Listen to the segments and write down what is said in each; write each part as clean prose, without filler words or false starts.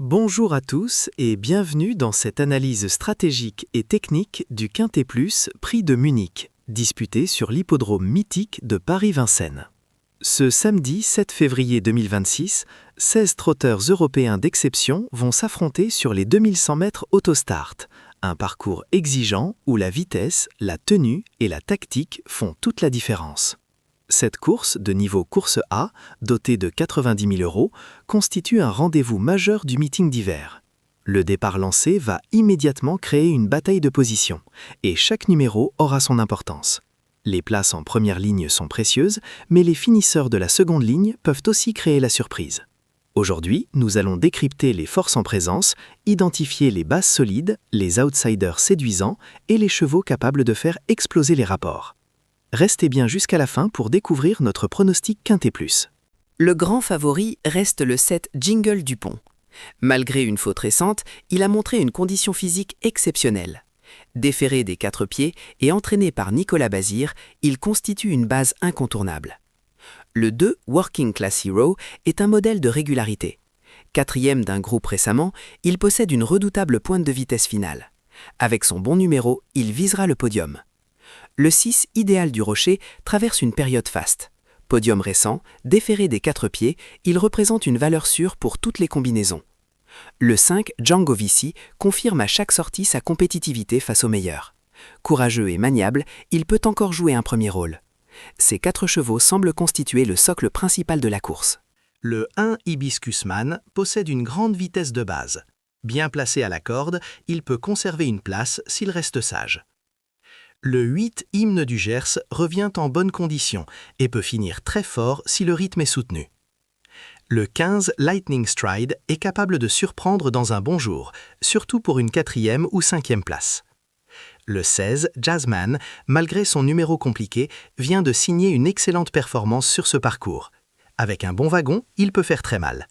Bonjour à tous et bienvenue dans cette analyse stratégique et technique du Quintet Plus Prix de Munich, disputé sur l'hippodrome mythique de Paris-Vincennes. Ce samedi 7 février 2026, 16 trotteurs européens d'exception vont s'affronter sur les 2100 mètres autostart, un parcours exigeant où la vitesse, la tenue et la tactique font toute la différence. Cette course, de niveau course A, dotée de 90 000 €, constitue un rendez-vous majeur du meeting d'hiver. Le départ lancé va immédiatement créer une bataille de position, et chaque numéro aura son importance. Les places en première ligne sont précieuses, mais les finisseurs de la seconde ligne peuvent aussi créer la surprise. Aujourd'hui, nous allons décrypter les forces en présence, identifier les bases solides, les outsiders séduisants et les chevaux capables de faire exploser les rapports. Restez bien jusqu'à la fin pour découvrir notre pronostic Quintet Plus. Le grand favori reste le 7 Jingle Dupont. Malgré une faute récente, il a montré une condition physique exceptionnelle. Déféré des 4 pieds et entraîné par Nicolas Bazir, il constitue une base incontournable. Le 2 Working Class Hero est un modèle de régularité. 4e d'un groupe récemment, il possède une redoutable pointe de vitesse finale. Avec son bon numéro, il visera le podium. Le 6 Idéal du Rocher traverse une période faste. Podium récent, déféré des 4 pieds, il représente une valeur sûre pour toutes les combinaisons. Le 5 Django Vici confirme à chaque sortie sa compétitivité face aux meilleurs. Courageux et maniable, il peut encore jouer un premier rôle. Ces 4 chevaux semblent constituer le socle principal de la course. Le 1 Hibiscus Man possède une grande vitesse de base. Bien placé à la corde, il peut conserver une place s'il reste sage. Le 8 Hymne du Gers revient en bonne condition et peut finir très fort si le rythme est soutenu. Le 15 Lightning Stride est capable de surprendre dans un bon jour, surtout pour une 4e ou 5e place. Le 16 Jazzman, malgré son numéro compliqué, vient de signer une excellente performance sur ce parcours. Avec un bon wagon, il peut faire très mal.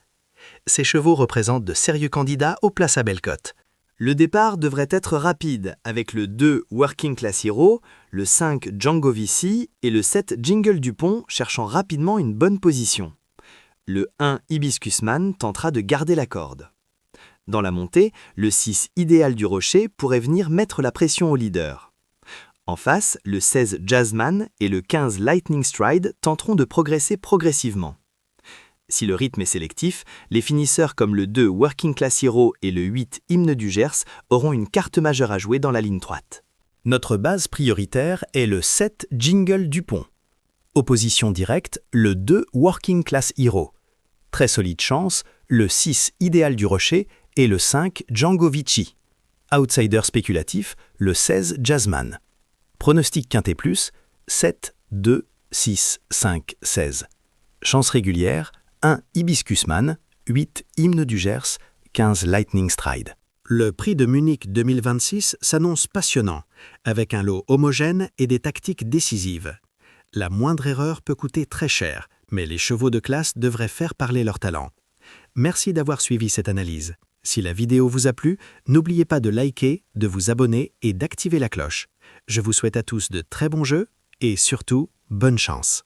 Ces chevaux représentent de sérieux candidats aux places à belle cote. Le départ devrait être rapide avec le 2 Working Class Hero, le 5 Django Vici et le 7 Jingle Dupont cherchant rapidement une bonne position. Le 1 Hibiscus Man tentera de garder la corde. Dans la montée, le 6 Idéal du Rocher pourrait venir mettre la pression au leader. En face, le 16 Jazzman et le 15 Lightning Stride tenteront de progresser progressivement. Si le rythme est sélectif, les finisseurs comme le 2 Working Class Hero et le 8 Hymne du Gers auront une carte majeure à jouer dans la ligne droite. Notre base prioritaire est le 7 Jingle Dupont. Opposition directe, le 2 Working Class Hero. Très solide chance, le 6 Idéal du Rocher et le 5 Django Vici. Outsider spéculatif, le 16 Jazzman. Pronostic Quintet Plus, 7, 2, 6, 5, 16. Chance régulière, 1 Hibiscus Man, 8 Hymne du Gers, 15 Lightning Stride. Le prix de Munich 2026 s'annonce passionnant, avec un lot homogène et des tactiques décisives. La moindre erreur peut coûter très cher, mais les chevaux de classe devraient faire parler leur talent. Merci d'avoir suivi cette analyse. Si la vidéo vous a plu, n'oubliez pas de liker, de vous abonner et d'activer la cloche. Je vous souhaite à tous de très bons jeux et surtout, bonne chance.